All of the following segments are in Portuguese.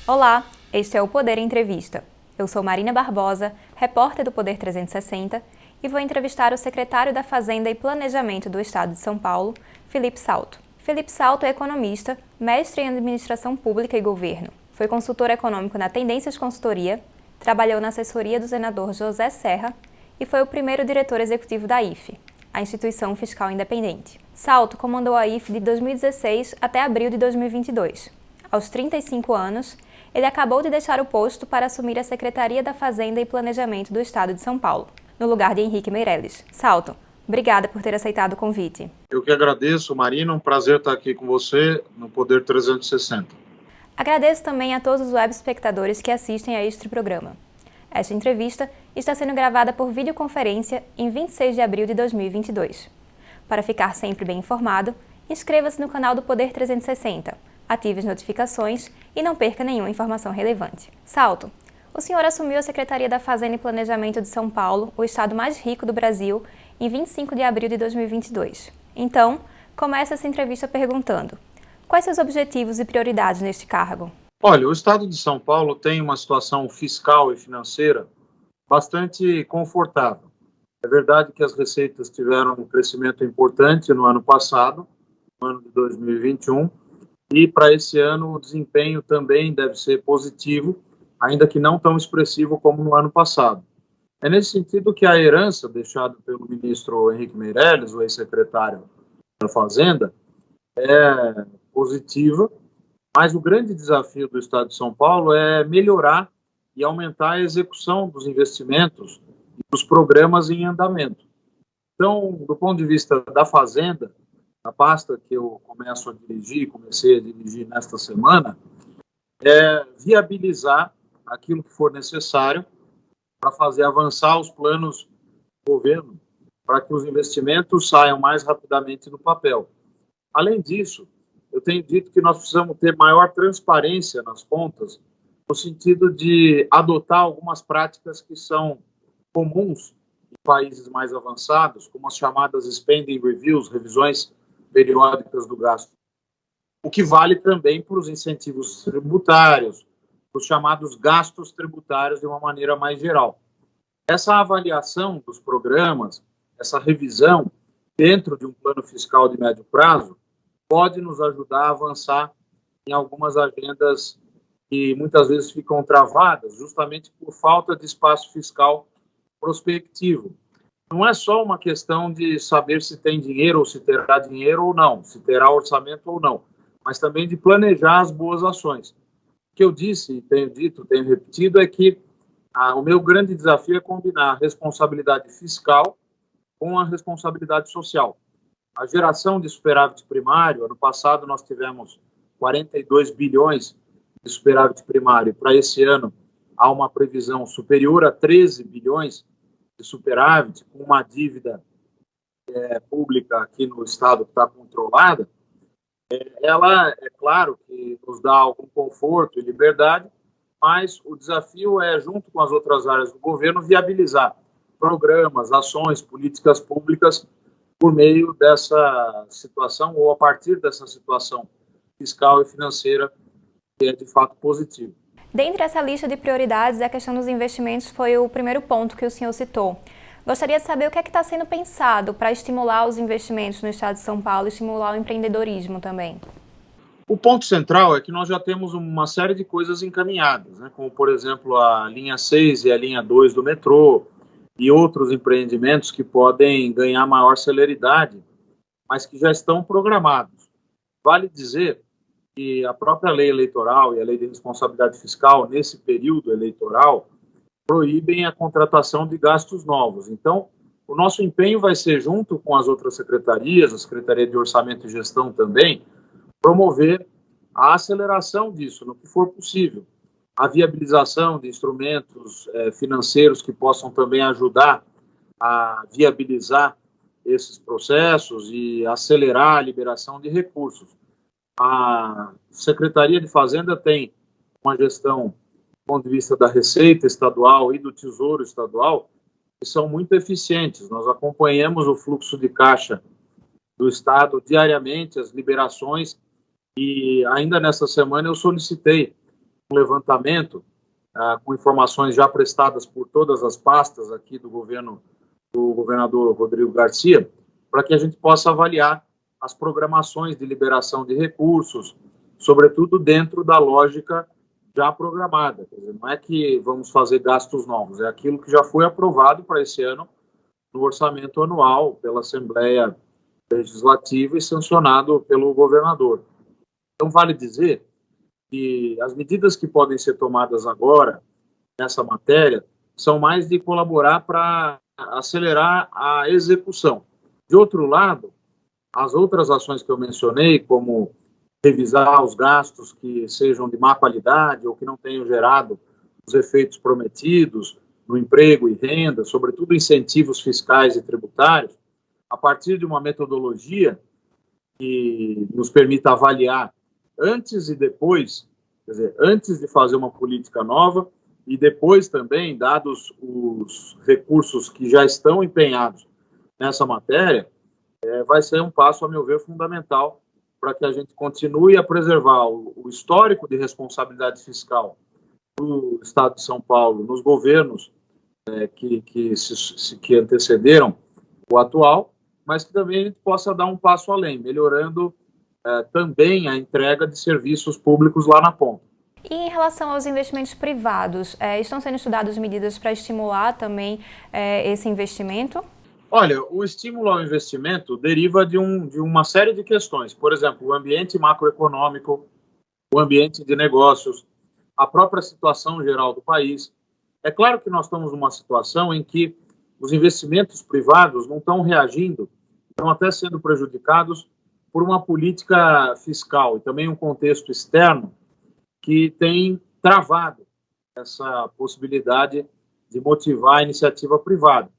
Olá, este é o Poder Entrevista. Eu sou Marina Barbosa, repórter do Poder 360, e vou entrevistar o secretário da Fazenda e Planejamento do Estado de São Paulo, Felipe Salto. Felipe Salto é economista, mestre em Administração Pública e Governo. Foi consultor econômico na Tendências Consultoria, trabalhou na assessoria do senador José Serra e foi o primeiro diretor executivo da IFE, a Instituição Fiscal Independente. Salto comandou a IFE de 2016 até abril de 2022. Aos 35 anos, ele acabou de deixar o posto para assumir a Secretaria da Fazenda e Planejamento do Estado de São Paulo, no lugar de Henrique Meirelles. Salto, obrigada por ter aceitado o convite. Eu que agradeço, Marina, um prazer estar aqui com você no Poder 360. Agradeço também a todos os web espectadores que assistem a este programa. Esta entrevista está sendo gravada por videoconferência em 26 de abril de 2022. Para ficar sempre bem informado, inscreva-se no canal do Poder 360, ative as notificações e não perca nenhuma informação relevante. Salto, o senhor assumiu a Secretaria da Fazenda e Planejamento de São Paulo, o estado mais rico do Brasil, em 25 de abril de 2022. Então, começa essa entrevista perguntando: quais seus objetivos e prioridades neste cargo? Olha, o estado de São Paulo tem uma situação fiscal e financeira bastante confortável. É verdade que as receitas tiveram um crescimento importante no ano passado, no ano de 2021, e para esse ano o desempenho também deve ser positivo, ainda que não tão expressivo como no ano passado. É nesse sentido que a herança deixada pelo ministro Henrique Meirelles, o ex-secretário da Fazenda, é positiva, mas o grande desafio do Estado de São Paulo é melhorar e aumentar a execução dos investimentos e dos programas em andamento. Então, do ponto de vista da Fazenda, a pasta que eu comecei a dirigir nesta semana, é viabilizar aquilo que for necessário para fazer avançar os planos do governo, para que os investimentos saiam mais rapidamente do papel. Além disso, eu tenho dito que nós precisamos ter maior transparência nas contas, no sentido de adotar algumas práticas que são comuns em países mais avançados, como as chamadas spending reviews, revisões periódicas do gasto, o que vale também para os incentivos tributários, os chamados gastos tributários de uma maneira mais geral. Essa avaliação dos programas, essa revisão dentro de um plano fiscal de médio prazo, pode nos ajudar a avançar em algumas agendas que muitas vezes ficam travadas, justamente por falta de espaço fiscal prospectivo. Não é só uma questão de saber se tem dinheiro ou se terá dinheiro ou não, se terá orçamento ou não, mas também de planejar as boas ações. O que eu disse, tenho dito, tenho repetido, é que o meu grande desafio é combinar a responsabilidade fiscal com a responsabilidade social. A geração de superávit primário, ano passado nós tivemos 42 bilhões de superávit primário, para esse ano há uma previsão superior a 13 bilhões de superávit, com uma dívida pública aqui no estado que está controlada. Ela, é claro, que nos dá algum conforto e liberdade, mas o desafio é, junto com as outras áreas do governo, viabilizar programas, ações, políticas públicas por meio dessa situação ou a partir dessa situação fiscal e financeira que é de fato positiva. Dentre essa lista de prioridades, a questão dos investimentos foi o primeiro ponto que o senhor citou. Gostaria de saber o que é que está sendo pensado para estimular os investimentos no estado de São Paulo e estimular o empreendedorismo também. O ponto central é que nós já temos uma série de coisas encaminhadas, né? Como, por exemplo, a linha 6 e a linha 2 do metrô e outros empreendimentos que podem ganhar maior celeridade, mas que já estão programados. Vale dizer que a própria lei eleitoral e a lei de responsabilidade fiscal, nesse período eleitoral, proíbem a contratação de gastos novos. Então, o nosso empenho vai ser, junto com as outras secretarias, a Secretaria de Orçamento e Gestão também, promover a aceleração disso, no que for possível. A viabilização de instrumentos financeiros que possam também ajudar a viabilizar esses processos e acelerar a liberação de recursos. A Secretaria de Fazenda tem uma gestão, do ponto de vista da Receita Estadual e do Tesouro Estadual, que são muito eficientes. Nós acompanhamos o fluxo de caixa do Estado diariamente, as liberações, e ainda nessa semana eu solicitei um levantamento com informações já prestadas por todas as pastas aqui do governo do governador Rodrigo Garcia, para que a gente possa avaliar as programações de liberação de recursos, sobretudo dentro da lógica já programada. Quer dizer, não é que vamos fazer gastos novos, é aquilo que já foi aprovado para esse ano no orçamento anual pela Assembleia Legislativa e sancionado pelo governador. Então, vale dizer que as medidas que podem ser tomadas agora nessa matéria são mais de colaborar para acelerar a execução. De outro lado, as outras ações que eu mencionei, como revisar os gastos que sejam de má qualidade ou que não tenham gerado os efeitos prometidos no emprego e renda, sobretudo incentivos fiscais e tributários, a partir de uma metodologia que nos permita avaliar antes e depois, quer dizer, antes de fazer uma política nova e depois também, dados os recursos que já estão empenhados nessa matéria, vai ser um passo, a meu ver, fundamental para que a gente continue a preservar o histórico de responsabilidade fiscal do Estado de São Paulo nos governos que antecederam o atual, mas que também a gente possa dar um passo além, melhorando também a entrega de serviços públicos lá na ponta. E em relação aos investimentos privados, estão sendo estudadas medidas para estimular também esse investimento? Olha, o estímulo ao investimento deriva de uma série de questões. Por exemplo, o ambiente macroeconômico, o ambiente de negócios, a própria situação geral do país. É claro que nós estamos numa situação em que os investimentos privados não estão reagindo, estão até sendo prejudicados por uma política fiscal e também um contexto externo que tem travado essa possibilidade de motivar a iniciativa privada.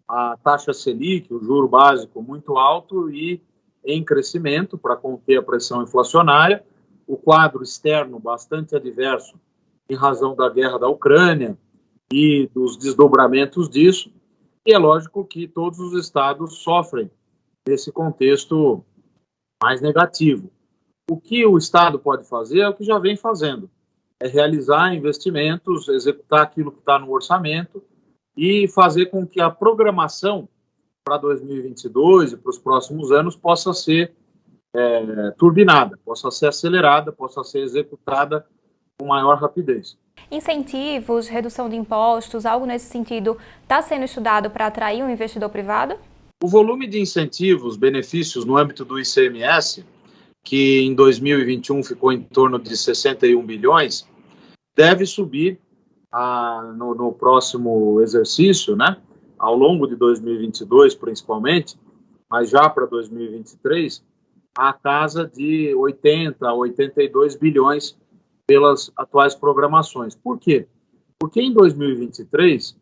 A taxa Selic, o juro básico muito alto e em crescimento para conter a pressão inflacionária, o quadro externo bastante adverso em razão da guerra da Ucrânia e dos desdobramentos disso, e é lógico que todos os estados sofrem desse contexto mais negativo. O que o Estado pode fazer é o que já vem fazendo, é realizar investimentos, executar aquilo que está no orçamento e fazer com que a programação para 2022 e para os próximos anos possa ser turbinada, possa ser acelerada, possa ser executada com maior rapidez. Incentivos, redução de impostos, algo nesse sentido está sendo estudado para atrair um investidor privado? O volume de incentivos, benefícios no âmbito do ICMS, que em 2021 ficou em torno de 61 bilhões, deve subir no próximo exercício, né, ao longo de 2022 principalmente, mas já para 2023, a casa de 80 a 82 bilhões pelas atuais programações. Por quê? Porque em 2023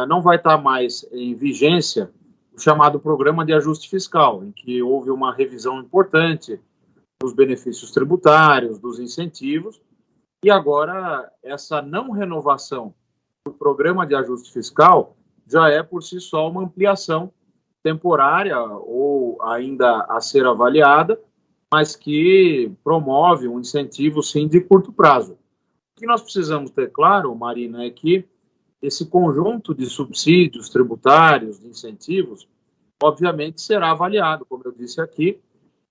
não vai estar mais em vigência o chamado Programa de Ajuste Fiscal, em que houve uma revisão importante dos benefícios tributários, dos incentivos, e agora essa não renovação do Programa de Ajuste Fiscal já é por si só uma ampliação temporária ou ainda a ser avaliada, mas que promove um incentivo, sim, de curto prazo. O que nós precisamos ter claro, Marina, é que esse conjunto de subsídios tributários, de incentivos, obviamente será avaliado, como eu disse aqui,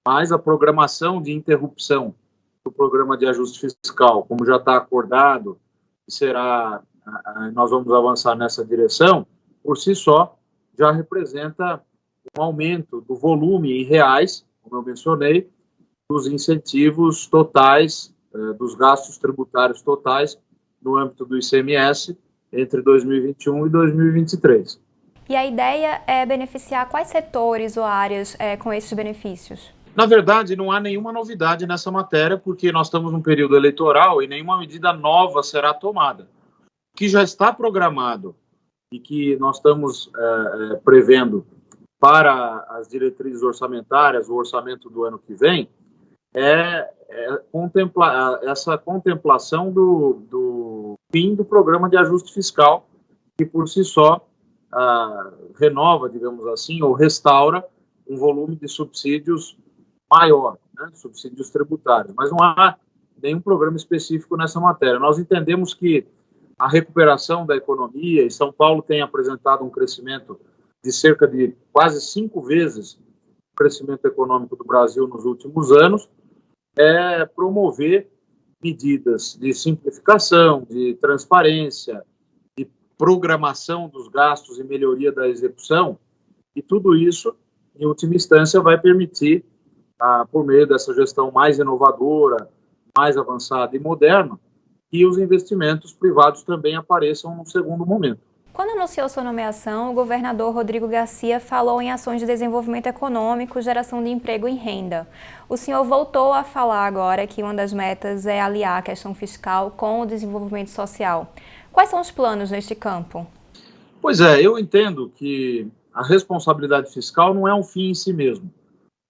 mas a programação de interrupção do Programa de Ajuste Fiscal, como já está acordado, nós vamos avançar nessa direção, por si só, já representa um aumento do volume em reais, como eu mencionei, dos incentivos totais, dos gastos tributários totais no âmbito do ICMS entre 2021 e 2023. E a ideia é beneficiar quais setores ou áreas com esses benefícios? Na verdade, não há nenhuma novidade nessa matéria, porque nós estamos num período eleitoral e nenhuma medida nova será tomada. O que já está programado e que nós estamos prevendo para as diretrizes orçamentárias, o orçamento do ano que vem, essa contemplação do fim do Programa de Ajuste Fiscal, que por si só renova, digamos assim, ou restaura um volume de subsídios maior, né, subsídios tributários. Mas não há nenhum programa específico nessa matéria. Nós entendemos que a recuperação da economia, e São Paulo tem apresentado um crescimento de cerca de quase 5 vezes o crescimento econômico do Brasil nos últimos anos, é promover medidas de simplificação, de transparência, de programação dos gastos e melhoria da execução, e tudo isso, em última instância, vai permitir, por meio dessa gestão mais inovadora, mais avançada e moderna, que os investimentos privados também apareçam no segundo momento. Quando anunciou sua nomeação, o governador Rodrigo Garcia falou em ações de desenvolvimento econômico, geração de emprego e renda. O senhor voltou a falar agora que uma das metas é aliar a questão fiscal com o desenvolvimento social. Quais são os planos neste campo? Pois é, eu entendo que a responsabilidade fiscal não é um fim em si mesmo.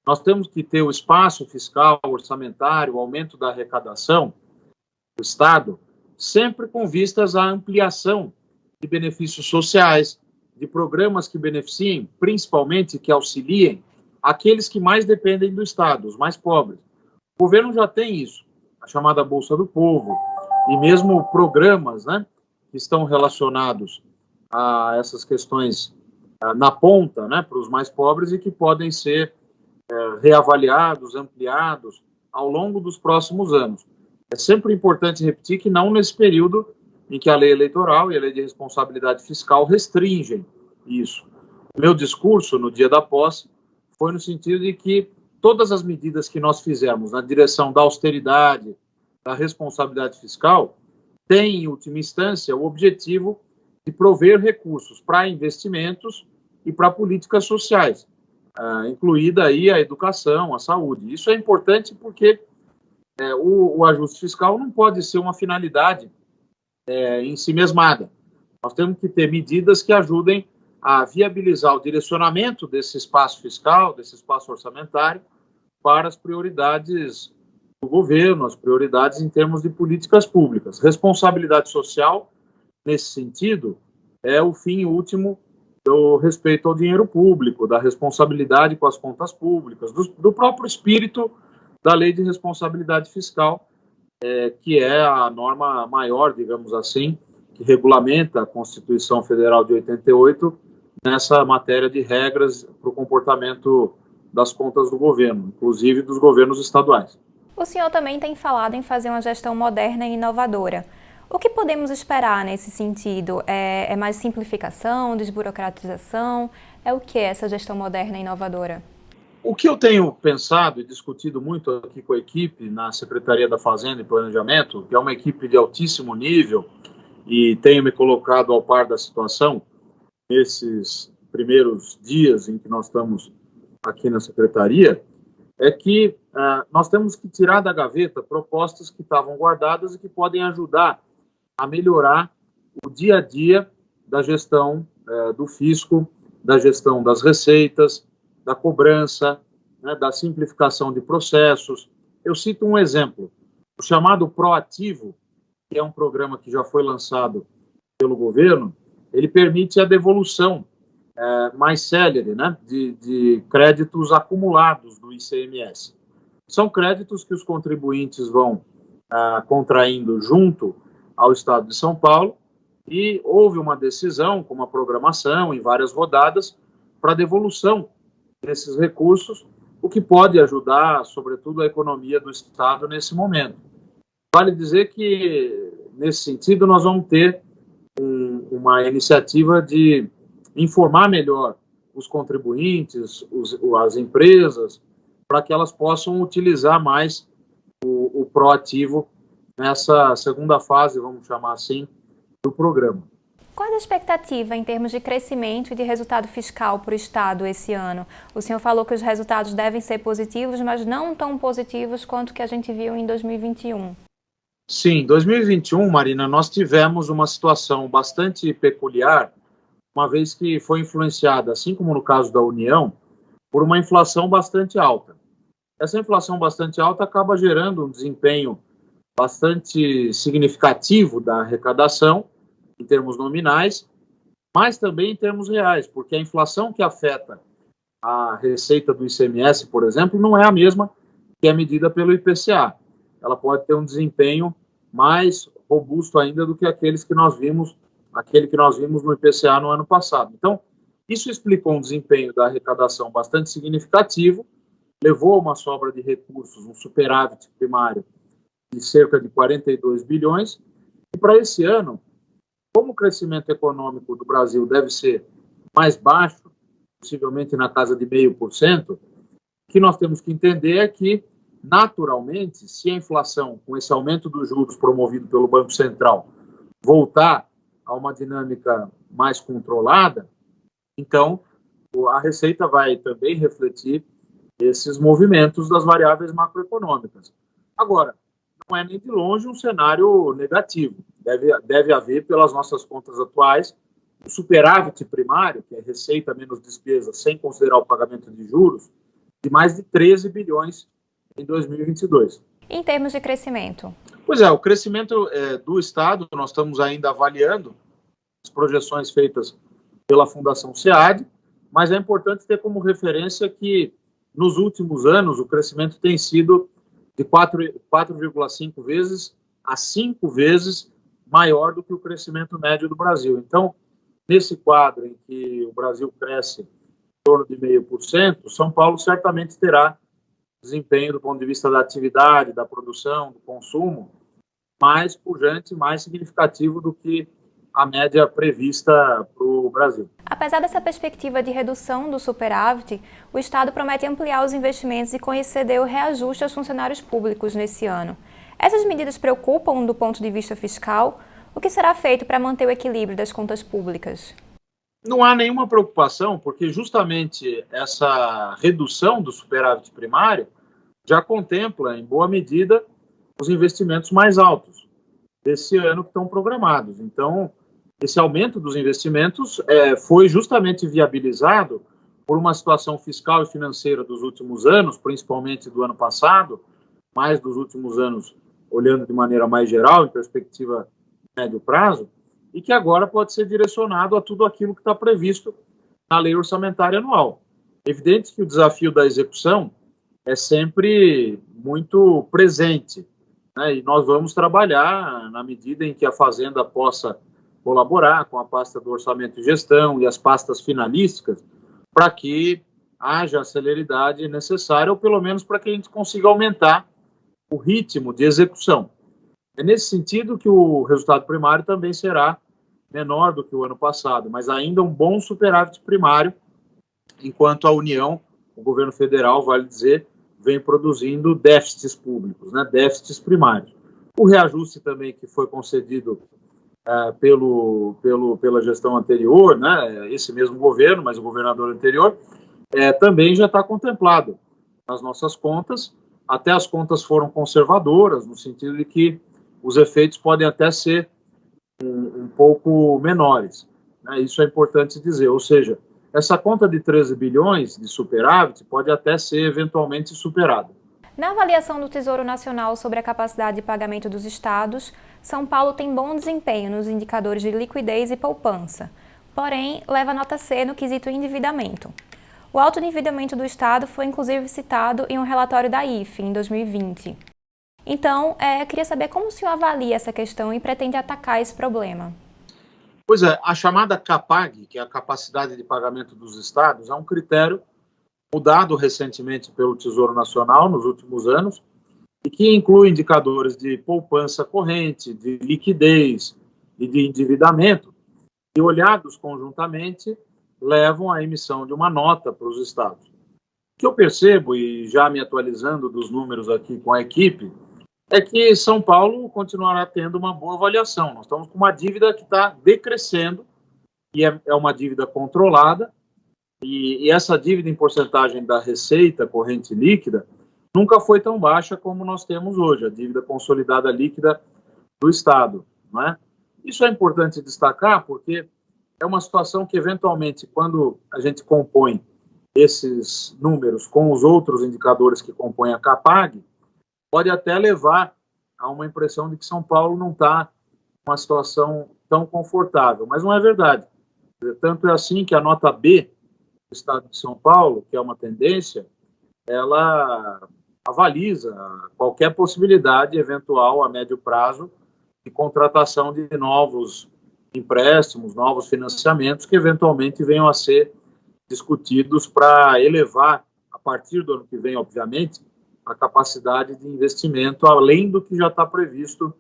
Nós temos que ter o espaço fiscal, orçamentário, o aumento da arrecadação do Estado, sempre com vistas à ampliação de benefícios sociais, de programas que beneficiem, principalmente que auxiliem aqueles que mais dependem do Estado, os mais pobres. O governo já tem isso, a chamada Bolsa do Povo, e mesmo programas, né, que estão relacionados a essas questões na ponta, né, para os mais pobres e que podem ser reavaliados, ampliados ao longo dos próximos anos. É sempre importante repetir que não nesse período em que a lei eleitoral e a lei de responsabilidade fiscal restringem isso. O meu discurso no dia da posse foi no sentido de que todas as medidas que nós fizermos na direção da austeridade, da responsabilidade fiscal, têm, em última instância, o objetivo de prover recursos para investimentos e para políticas sociais, incluída aí a educação, a saúde. Isso é importante porque o ajuste fiscal não pode ser uma finalidade em si mesmada. Nós temos que ter medidas que ajudem a viabilizar o direcionamento desse espaço fiscal, desse espaço orçamentário, para as prioridades do governo, as prioridades em termos de políticas públicas. Responsabilidade social, nesse sentido, é o fim último do respeito ao dinheiro público, da responsabilidade com as contas públicas, do próprio espírito da lei de responsabilidade fiscal, que é a norma maior, digamos assim, que regulamenta a Constituição Federal de 88 nessa matéria de regras para o comportamento das contas do governo, inclusive dos governos estaduais. O senhor também tem falado em fazer uma gestão moderna e inovadora. O que podemos esperar nesse sentido? É mais simplificação, desburocratização? É o que é essa gestão moderna e inovadora? O que eu tenho pensado e discutido muito aqui com a equipe na Secretaria da Fazenda e Planejamento, que é uma equipe de altíssimo nível, e tenho me colocado ao par da situação nesses primeiros dias em que nós estamos aqui na Secretaria, é que nós temos que tirar da gaveta propostas que estavam guardadas e que podem ajudar a melhorar o dia a dia da gestão do fisco, da gestão das receitas, da cobrança, né, da simplificação de processos. Eu cito um exemplo, o chamado Proativo, que é um programa que já foi lançado pelo governo. Ele permite a devolução mais célere, né, de créditos acumulados do ICMS. São créditos que os contribuintes vão contraindo junto ao Estado de São Paulo, e houve uma decisão, com uma programação em várias rodadas, para devolução desses recursos, o que pode ajudar, sobretudo, a economia do Estado nesse momento. Vale dizer que, nesse sentido, nós vamos ter uma iniciativa de informar melhor os contribuintes, as empresas, para que elas possam utilizar mais o proativo nessa segunda fase, vamos chamar assim, do programa. Qual a expectativa em termos de crescimento e de resultado fiscal para o Estado esse ano? O senhor falou que os resultados devem ser positivos, mas não tão positivos quanto que a gente viu em 2021. Sim, em 2021, Marina, nós tivemos uma situação bastante peculiar, uma vez que foi influenciada, assim como no caso da União, por uma inflação bastante alta. Essa inflação bastante alta acaba gerando um desempenho bastante significativo da arrecadação, em termos nominais, mas também em termos reais, porque a inflação que afeta a receita do ICMS, por exemplo, não é a mesma que é medida pelo IPCA. ela pode ter um desempenho mais robusto ainda do que aquele que nós vimos no IPCA no ano passado. Então, isso explicou um desempenho da arrecadação bastante significativo, levou a uma sobra de recursos, um superávit primário de cerca de 42 bilhões, e para esse ano, como o crescimento econômico do Brasil deve ser mais baixo, possivelmente na casa de 0,5%, o que nós temos que entender é que, naturalmente, se a inflação, com esse aumento dos juros promovido pelo Banco Central, voltar a uma dinâmica mais controlada, então a Receita vai também refletir esses movimentos das variáveis macroeconômicas. Agora, não é nem de longe um cenário negativo. Deve haver, pelas nossas contas atuais, um superávit primário, que é receita menos despesa, sem considerar o pagamento de juros, de mais de 13 bilhões em 2022. Em termos de crescimento? Pois é, o crescimento do Estado, nós estamos ainda avaliando as projeções feitas pela Fundação SEAD, mas é importante ter como referência que, nos últimos anos, o crescimento tem sido de 4,5 vezes a 5 vezes maior do que o crescimento médio do Brasil. Então, nesse quadro em que o Brasil cresce em torno de 0,5%, São Paulo certamente terá desempenho do ponto de vista da atividade, da produção, do consumo, mais pujante, mais significativo do que a média prevista para o Brasil. Apesar dessa perspectiva de redução do superávit, o Estado promete ampliar os investimentos e conceder o reajuste aos funcionários públicos nesse ano. Essas medidas preocupam do ponto de vista fiscal? O que será feito para manter o equilíbrio das contas públicas? Não há nenhuma preocupação, porque justamente essa redução do superávit primário já contempla, em boa medida, os investimentos mais altos desse ano que estão programados. Então, esse aumento dos investimentos foi justamente viabilizado por uma situação fiscal e financeira dos últimos anos, principalmente do ano passado, mais dos últimos anos, olhando de maneira mais geral, em perspectiva de médio prazo, e que agora pode ser direcionado a tudo aquilo que está previsto na lei orçamentária anual. Evidente que o desafio da execução é sempre muito presente, né? E nós vamos trabalhar na medida em que a Fazenda possa colaborar com a pasta do Orçamento e Gestão e as pastas finalísticas para que haja a celeridade necessária, ou pelo menos para que a gente consiga aumentar o ritmo de execução. É nesse sentido que o resultado primário também será menor do que o ano passado, mas ainda um bom superávit primário, enquanto a União, o governo federal, vale dizer, vem produzindo déficits públicos, né, déficits primários. O reajuste também que foi concedido pela gestão anterior, né, esse mesmo governo, mas o governador anterior, também já está contemplado nas nossas contas. Até as contas foram conservadoras, no sentido de que os efeitos podem até ser um pouco menores, né? Isso é importante dizer, ou seja, essa conta de 13 bilhões de superávit pode até ser eventualmente superada. Na avaliação do Tesouro Nacional sobre a capacidade de pagamento dos estados, São Paulo tem bom desempenho nos indicadores de liquidez e poupança, porém leva nota C no quesito endividamento. O alto endividamento do estado foi inclusive citado em um relatório da IFE em 2020. Então, queria saber como o senhor avalia essa questão e pretende atacar esse problema. Pois é, a chamada CAPAG, que é a capacidade de pagamento dos estados, é um critério mudado recentemente pelo Tesouro Nacional nos últimos anos e que inclui indicadores de poupança corrente, de liquidez e de endividamento, e olhados conjuntamente levam à emissão de uma nota para os estados. O que eu percebo, e já me atualizando dos números aqui com a equipe, é que São Paulo continuará tendo uma boa avaliação. Nós estamos com uma dívida que está decrescendo, e é uma dívida controlada, e essa dívida em porcentagem da receita corrente líquida nunca foi tão baixa como nós temos hoje, a dívida consolidada líquida do Estado, não é? Isso é importante destacar porque é uma situação que, eventualmente, quando a gente compõe esses números com os outros indicadores que compõem a CAPAG, pode até levar a uma impressão de que São Paulo não está numa situação tão confortável, mas não é verdade. Tanto é assim que a nota B do Estado de São Paulo, que é uma tendência, ela avaliza qualquer possibilidade eventual a médio prazo de contratação de novos empréstimos, novos financiamentos que eventualmente venham a ser discutidos para elevar, a partir do ano que vem, obviamente, a capacidade de investimento além do que já está previsto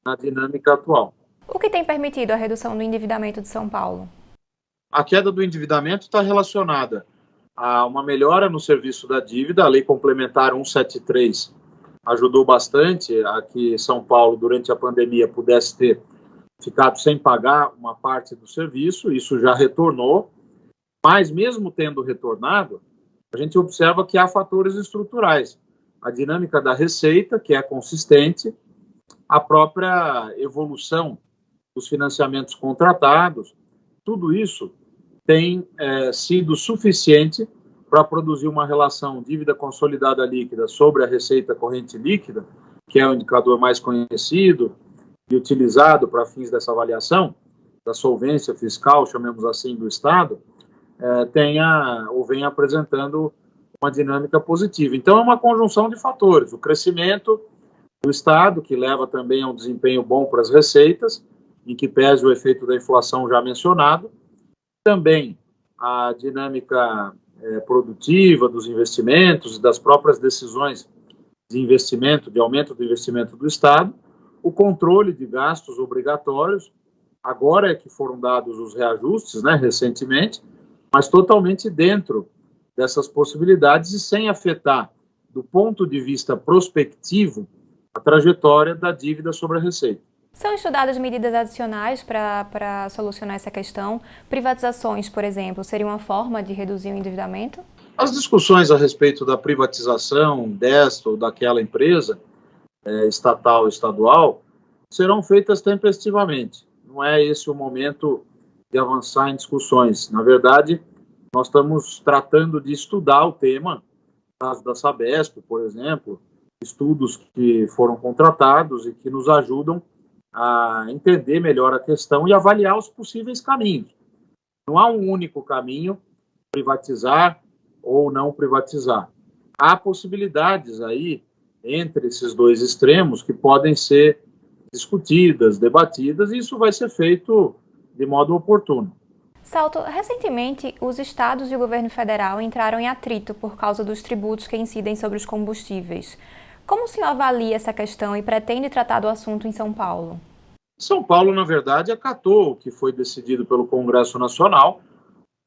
na dinâmica atual. O que tem permitido a redução do endividamento de São Paulo? A queda do endividamento está relacionada a uma melhora no serviço da dívida. A Lei Complementar 173 ajudou bastante a que São Paulo, durante a pandemia, pudesse ter ficado sem pagar uma parte do serviço. Isso já retornou, mas mesmo tendo retornado, a gente observa que há fatores estruturais. A dinâmica da receita, que é consistente, a própria evolução dos financiamentos contratados, tudo isso tem sido suficiente para produzir uma relação dívida consolidada líquida sobre a receita corrente líquida, que é o indicador mais conhecido e utilizado para fins dessa avaliação, da solvência fiscal, chamemos assim, do Estado, venha apresentando uma dinâmica positiva. Então, é uma conjunção de fatores. O crescimento do Estado, que leva também a um desempenho bom para as receitas, em que pese o efeito da inflação já mencionado, também a dinâmica produtiva dos investimentos e das próprias decisões de investimento, de aumento do investimento do Estado, o controle de gastos obrigatórios, agora é que foram dados os reajustes, recentemente, mas totalmente dentro dessas possibilidades e sem afetar, do ponto de vista prospectivo, a trajetória da dívida sobre a receita. São estudadas medidas adicionais para solucionar essa questão? Privatizações, por exemplo, seria uma forma de reduzir o endividamento? As discussões a respeito da privatização desta ou daquela empresa, estatal ou estadual, serão feitas tempestivamente. Não é esse o momento de avançar em discussões. Na verdade, nós estamos tratando de estudar o tema, no caso da Sabesp, por exemplo, estudos que foram contratados e que nos ajudam a entender melhor a questão e avaliar os possíveis caminhos. Não há um único caminho, privatizar ou não privatizar. Há possibilidades aí entre esses dois extremos que podem ser discutidas, debatidas, e isso vai ser feito de modo oportuno. Salto, recentemente os estados e o governo federal entraram em atrito por causa dos tributos que incidem sobre os combustíveis. Como o senhor avalia essa questão e pretende tratar do assunto em São Paulo? São Paulo, na verdade, acatou o que foi decidido pelo Congresso Nacional,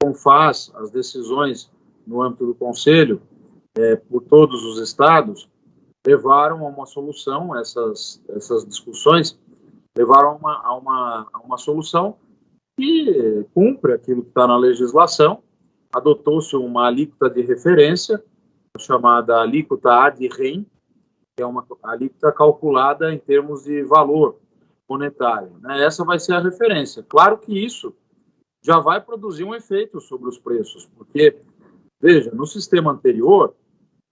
confaz as decisões no âmbito do Conselho, por todos os estados, levaram a uma solução, essas discussões levaram a uma solução que cumpre aquilo que está na legislação. Adotou-se uma alíquota de referência, chamada alíquota ad rem, que é uma alíquota calculada em termos de valor monetário. Essa vai ser a referência. Claro que isso já vai produzir um efeito sobre os preços, porque, veja, no sistema anterior,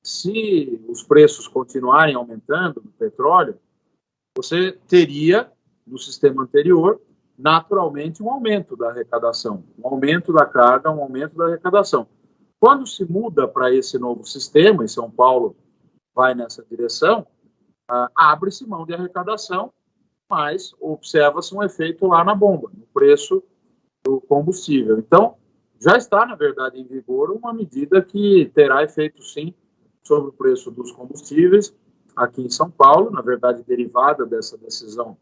se os preços continuarem aumentando no petróleo, você teria, no sistema anterior, naturalmente um aumento da arrecadação, um aumento da carga, um aumento da arrecadação. Quando se muda para esse novo sistema, e São Paulo vai nessa direção, abre-se mão de arrecadação, mas observa-se um efeito lá na bomba, no preço do combustível. Então, já está, na verdade, em vigor uma medida que terá efeito, sim, sobre o preço dos combustíveis aqui em São Paulo, na verdade, derivada dessa decisão,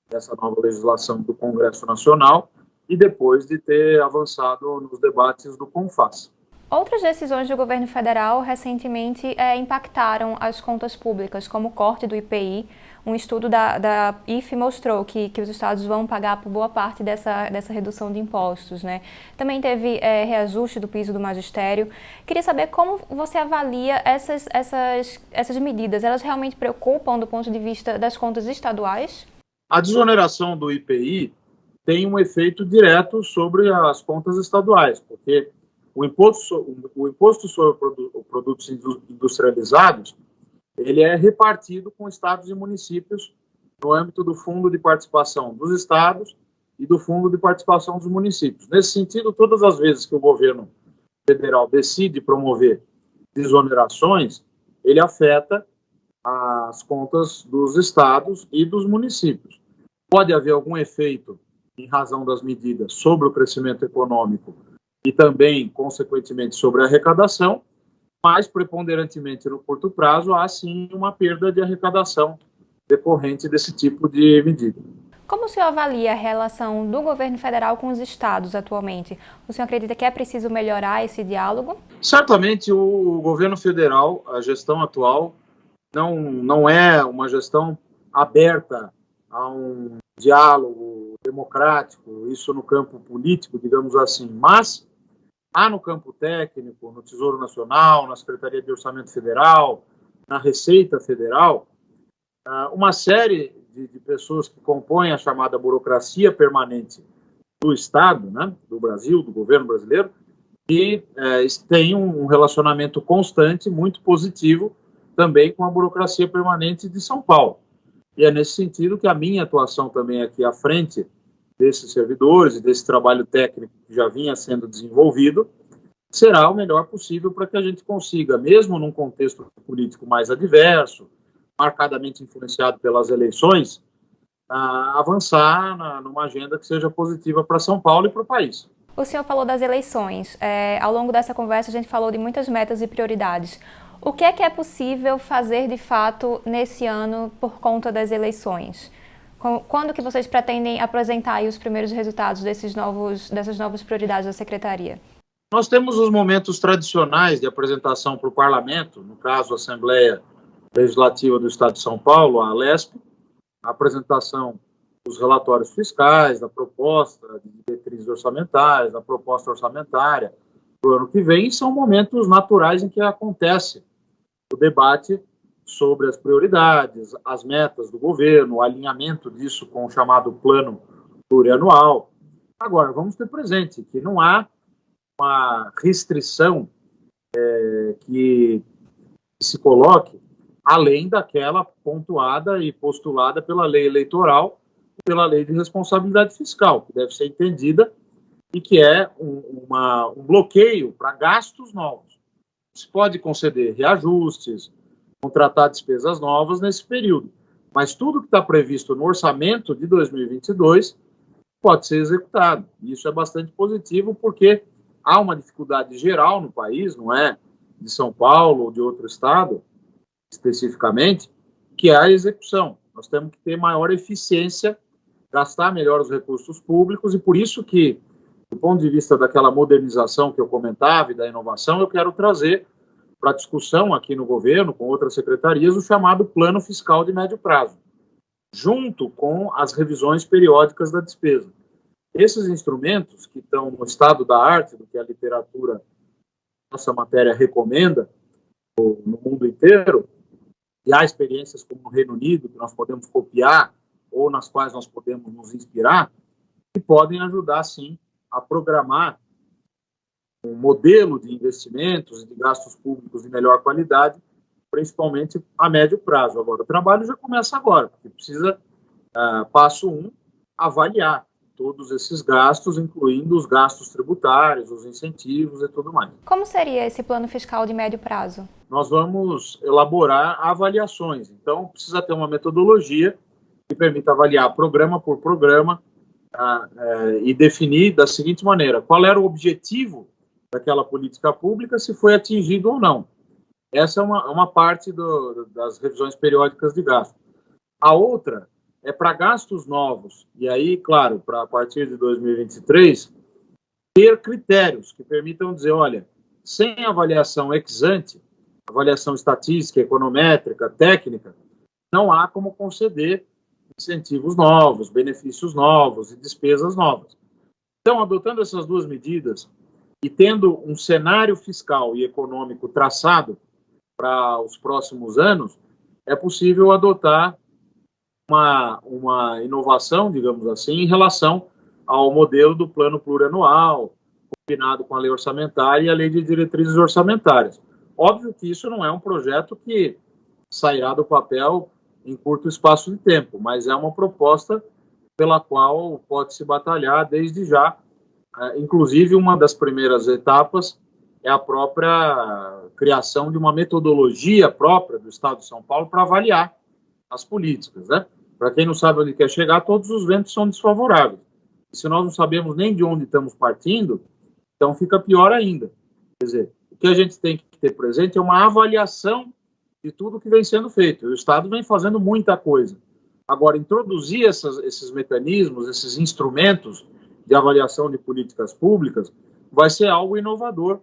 dessa nova legislação do Congresso Nacional, e depois de ter avançado nos debates do CONFAS. Outras decisões do governo federal recentemente impactaram as contas públicas, como o corte do IPI. Um estudo da IFE mostrou que os estados vão pagar por boa parte dessa redução de impostos, Também teve reajuste do piso do magistério. Queria saber como você avalia essas medidas. Elas realmente preocupam do ponto de vista das contas estaduais? A desoneração do IPI tem um efeito direto sobre as contas estaduais, porque o imposto sobre produtos industrializados, ele é repartido com estados e municípios no âmbito do Fundo de Participação dos Estados e do Fundo de Participação dos Municípios. Nesse sentido, todas as vezes que o governo federal decide promover desonerações, ele afeta as contas dos estados e dos municípios. Pode haver algum efeito, em razão das medidas, sobre o crescimento econômico e também, consequentemente, sobre a arrecadação, mas, preponderantemente no curto prazo, há sim uma perda de arrecadação decorrente desse tipo de medida. Como o senhor avalia a relação do governo federal com os estados atualmente? O senhor acredita que é preciso melhorar esse diálogo? Certamente o governo federal, a gestão atual, não é uma gestão aberta a um diálogo democrático, isso no campo político, digamos assim, mas há no campo técnico, no Tesouro Nacional, na Secretaria de Orçamento Federal, na Receita Federal, uma série de pessoas que compõem a chamada burocracia permanente do Estado, né, do Brasil, do governo brasileiro, e tem um relacionamento constante, muito positivo, também com a burocracia permanente de São Paulo. E é nesse sentido que a minha atuação também aqui à frente desses servidores e desse trabalho técnico que já vinha sendo desenvolvido, será o melhor possível para que a gente consiga, mesmo num contexto político mais adverso, marcadamente influenciado pelas eleições, avançar numa agenda que seja positiva para São Paulo e para o país. O senhor falou das eleições. Ao longo dessa conversa, a gente falou de muitas metas e prioridades. O que é possível fazer, de fato, nesse ano por conta das eleições? Quando que vocês pretendem apresentar aí os primeiros resultados dessas novas prioridades da Secretaria? Nós temos os momentos tradicionais de apresentação para o Parlamento, no caso, a Assembleia Legislativa do Estado de São Paulo, a ALESP, a apresentação dos relatórios fiscais, da proposta de diretrizes orçamentárias, da proposta orçamentária para o ano que vem, são momentos naturais em que acontece o debate sobre as prioridades, as metas do governo, o alinhamento disso com o chamado plano plurianual. Agora, vamos ter presente que não há uma restrição que se coloque além daquela pontuada e postulada pela lei eleitoral e pela lei de responsabilidade fiscal, que deve ser entendida e que é um bloqueio para gastos novos. Se pode conceder reajustes, contratar despesas novas nesse período, mas tudo que está previsto no orçamento de 2022 pode ser executado. Isso é bastante positivo porque há uma dificuldade geral no país, não é de São Paulo ou de outro estado, especificamente, que é a execução. Nós temos que ter maior eficiência, gastar melhor os recursos públicos e por isso que, do ponto de vista daquela modernização que eu comentava e da inovação, eu quero trazer para discussão aqui no governo, com outras secretarias, o chamado Plano Fiscal de Médio Prazo, junto com as revisões periódicas da despesa. Esses instrumentos, que estão no estado da arte, do que a literatura, nossa matéria recomenda, no mundo inteiro, e há experiências como no Reino Unido, que nós podemos copiar, ou nas quais nós podemos nos inspirar, que podem ajudar, sim, a programar um modelo de investimentos e de gastos públicos de melhor qualidade, principalmente a médio prazo. Agora, o trabalho já começa agora, porque precisa, passo 1, avaliar todos esses gastos, incluindo os gastos tributários, os incentivos e tudo mais. Como seria esse plano fiscal de médio prazo? Nós vamos elaborar avaliações. Então, precisa ter uma metodologia que permita avaliar programa por programa e definir da seguinte maneira: qual era o objetivo daquela política pública, se foi atingido ou não. Essa é uma parte das revisões periódicas de gasto. A outra é para gastos novos, e aí, claro, para a partir de 2023, ter critérios que permitam dizer, olha, sem avaliação ex ante, avaliação estatística, econométrica, técnica, não há como conceder incentivos novos, benefícios novos e despesas novas. Então, adotando essas duas medidas e tendo um cenário fiscal e econômico traçado para os próximos anos, é possível adotar uma inovação, digamos assim, em relação ao modelo do plano plurianual, combinado com a lei orçamentária e a lei de diretrizes orçamentárias. Óbvio que isso não é um projeto que sairá do papel em curto espaço de tempo, mas é uma proposta pela qual pode-se batalhar desde já. Inclusive, uma das primeiras etapas é a própria criação de uma metodologia própria do Estado de São Paulo para avaliar as políticas, né? Para quem não sabe onde quer chegar, todos os ventos são desfavoráveis. E se nós não sabemos nem de onde estamos partindo, então fica pior ainda. Quer dizer, o que a gente tem que ter presente é uma avaliação de tudo que vem sendo feito. O Estado vem fazendo muita coisa. Agora, introduzir esses mecanismos, esses instrumentos de avaliação de políticas públicas, vai ser algo inovador,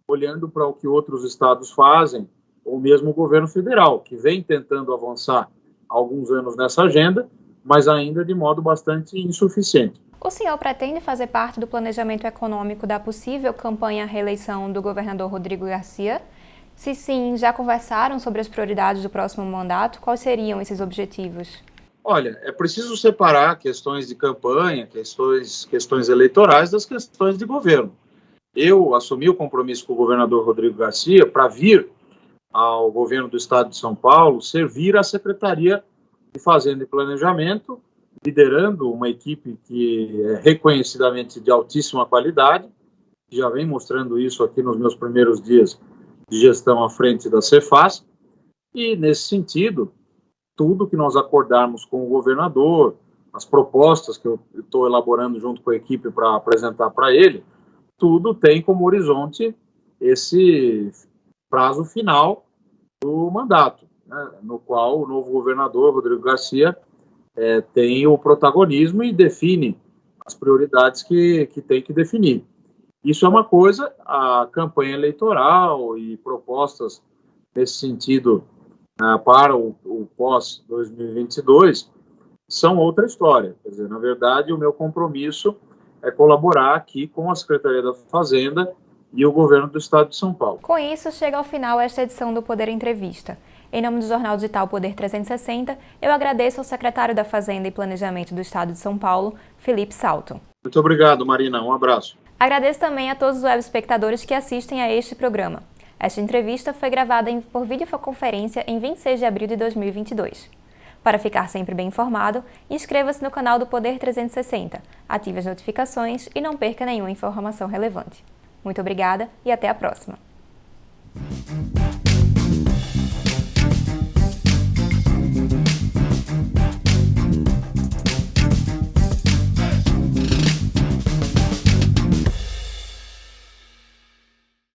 olhando para o que outros estados fazem, ou mesmo o governo federal, que vem tentando avançar há alguns anos nessa agenda, mas ainda de modo bastante insuficiente. O senhor pretende fazer parte do planejamento econômico da possível campanha à reeleição do governador Rodrigo Garcia? Se sim, já conversaram sobre as prioridades do próximo mandato? Quais seriam esses objetivos? Olha, é preciso separar questões de campanha, questões eleitorais das questões de governo. Eu assumi o compromisso com o governador Rodrigo Garcia para vir ao governo do estado de São Paulo servir a Secretaria de Fazenda e Planejamento, liderando uma equipe que é reconhecidamente de altíssima qualidade, já vem mostrando isso aqui nos meus primeiros dias de gestão à frente da Cefaz, e nesse sentido, tudo que nós acordarmos com o governador, as propostas que eu estou elaborando junto com a equipe para apresentar para ele, tudo tem como horizonte esse prazo final do mandato, né, no qual o novo governador, Rodrigo Garcia, tem o protagonismo e define as prioridades que tem que definir. Isso é uma coisa, a campanha eleitoral e propostas nesse sentido para o pós-2022 são outra história. Quer dizer, na verdade, o meu compromisso é colaborar aqui com a Secretaria da Fazenda e o governo do estado de São Paulo. Com isso, chega ao final esta edição do Poder Entrevista. Em nome do Jornal Digital Poder 360, eu agradeço ao secretário da Fazenda e Planejamento do estado de São Paulo, Felipe Salto. Muito obrigado, Marina. Um abraço. Agradeço também a todos os webespectadores que assistem a este programa. Esta entrevista foi gravada por videoconferência em 26 de abril de 2022. Para ficar sempre bem informado, inscreva-se no canal do Poder 360, ative as notificações e não perca nenhuma informação relevante. Muito obrigada e até a próxima!